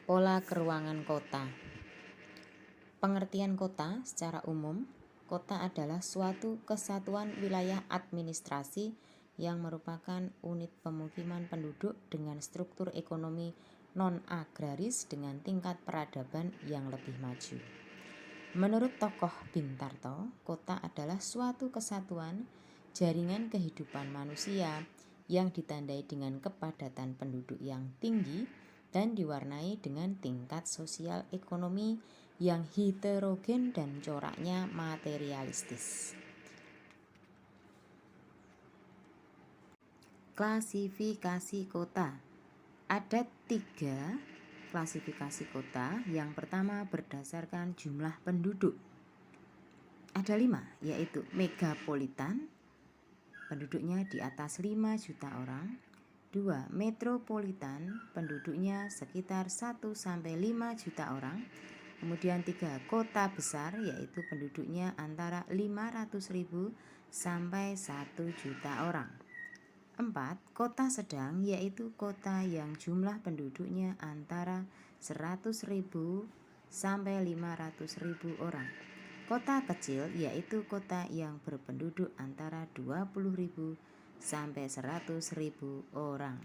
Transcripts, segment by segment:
Pola keruangan kota. Pengertian kota secara umum, kota adalah suatu kesatuan wilayah administrasi yang merupakan unit pemukiman penduduk dengan struktur ekonomi non-agraris dengan tingkat peradaban yang lebih maju. Menurut tokoh Bintaro, kota adalah suatu kesatuan jaringan kehidupan manusia yang ditandai dengan kepadatan penduduk yang tinggi dan diwarnai dengan tingkat sosial ekonomi yang heterogen dan coraknya materialistis. Klasifikasi kota. Ada 3 klasifikasi kota. Yang pertama berdasarkan jumlah penduduk. Ada 5, yaitu megapolitan, penduduknya di atas 5 juta orang. 2. Metropolitan, penduduknya sekitar 1-5 juta orang. Kemudian 3. Kota besar, yaitu penduduknya antara 500.000 sampai 1 juta orang. 4. Kota sedang, yaitu kota yang jumlah penduduknya antara 100.000 sampai 500.000 orang. Kota kecil, yaitu kota yang berpenduduk antara 20.000 sampai 100.000 orang.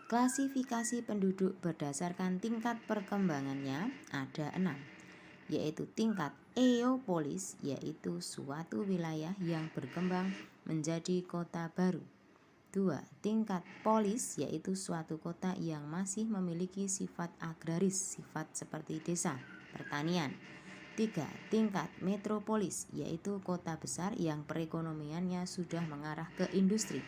Klasifikasi penduduk berdasarkan tingkat perkembangannya ada 6, yaitu tingkat eopolis, yaitu suatu wilayah yang berkembang menjadi kota baru. 2. Tingkat polis, yaitu suatu kota yang masih memiliki sifat agraris, sifat seperti desa, pertanian. 3. Tingkat metropolis, yaitu kota besar yang perekonomiannya sudah mengarah ke industri.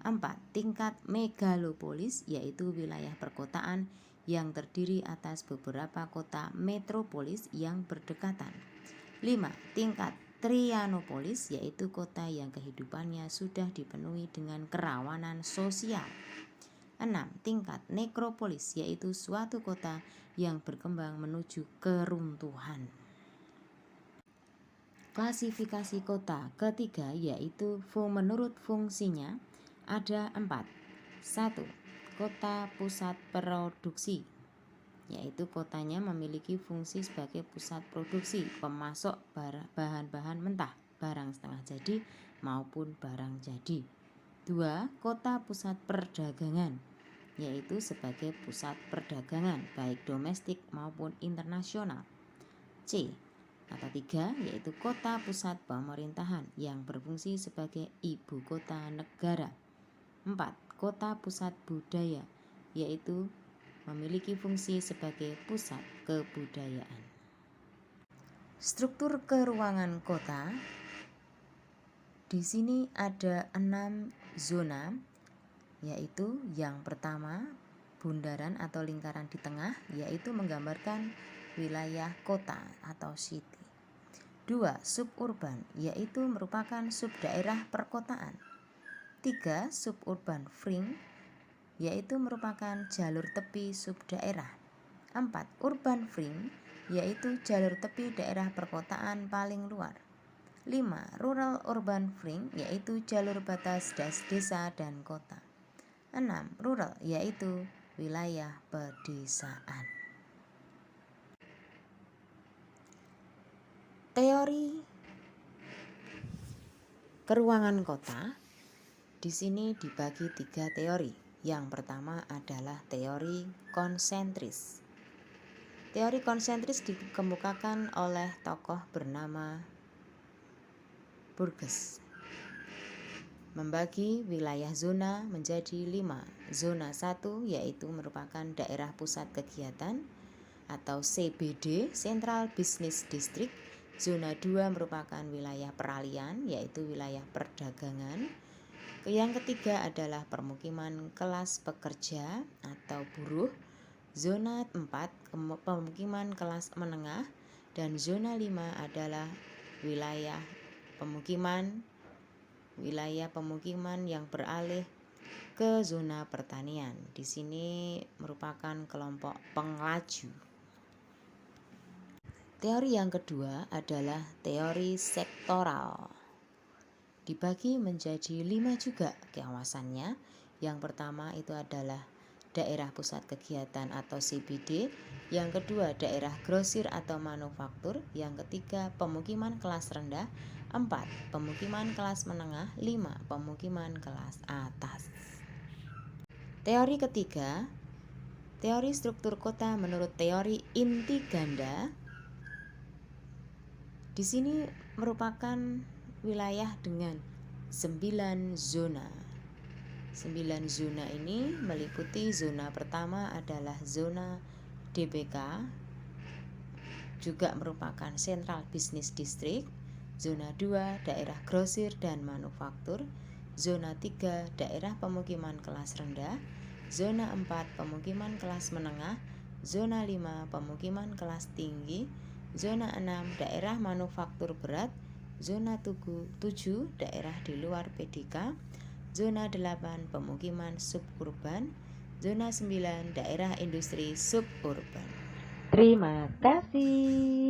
4. Tingkat megalopolis, yaitu wilayah perkotaan yang terdiri atas beberapa kota metropolis yang berdekatan. 5. Tingkat trianopolis, yaitu kota yang kehidupannya sudah dipenuhi dengan kerawanan sosial. 6. Tingkat nekropolis, yaitu suatu kota yang berkembang menuju keruntuhan. Klasifikasi kota ketiga yaitu menurut fungsinya ada 4. 1. Kota pusat produksi, yaitu kotanya memiliki fungsi sebagai pusat produksi, pemasok bahan-bahan mentah, barang setengah jadi maupun barang jadi. 2. Kota pusat perdagangan, yaitu sebagai pusat perdagangan baik domestik maupun internasional. C. Kata 3 yaitu kota pusat pemerintahan yang berfungsi sebagai ibu kota negara. 4. Kota pusat budaya, yaitu memiliki fungsi sebagai pusat kebudayaan. Struktur keruangan kota. Di sini ada 6 zona, yaitu yang pertama bundaran atau lingkaran di tengah, yaitu menggambarkan wilayah kota atau city. 2. Suburban, yaitu merupakan subdaerah perkotaan. 3. Suburban fringe, yaitu merupakan jalur tepi subdaerah. 4. Urban fringe, yaitu jalur tepi daerah perkotaan paling luar. 5. Rural urban fringe, yaitu jalur batas desa dan kota. 6. Rural, yaitu wilayah pedesaan. Teori keruangan kota di sini dibagi 3 teori. Yang pertama adalah teori konsentris. Teori konsentris dikemukakan oleh tokoh bernama Burgess. Membagi wilayah zona menjadi 5. Zona 1 yaitu merupakan daerah pusat kegiatan atau CBD, Central Business District. Zona 2 merupakan wilayah peralihan, yaitu wilayah perdagangan. Yang ketiga adalah permukiman kelas pekerja atau buruh. Zona 4 pemukiman kelas menengah, dan zona 5 adalah wilayah pemukiman yang beralih ke zona pertanian. Di sini merupakan kelompok penglaju. Teori yang kedua adalah teori sektoral. dibagi menjadi 5 juga kawasannya. Yang pertama itu adalah daerah pusat kegiatan atau CBD, yang kedua daerah grosir atau manufaktur, yang ketiga pemukiman kelas rendah, 4 pemukiman kelas menengah, 5 pemukiman kelas atas. Teori ketiga, teori struktur kota menurut teori inti ganda. Di sini merupakan wilayah dengan 9 zona. 9 zona ini meliputi zona pertama adalah zona DBK, juga merupakan Central Business District. Zona 2 daerah grosir dan manufaktur. Zona 3 daerah pemukiman kelas rendah. Zona 4 pemukiman kelas menengah. Zona 5 pemukiman kelas tinggi. Zona 6 daerah manufaktur berat. Zona 7 daerah di luar PDK. Zona 8 pemukiman suburban. Zona 9 daerah industri suburban. Terima kasih.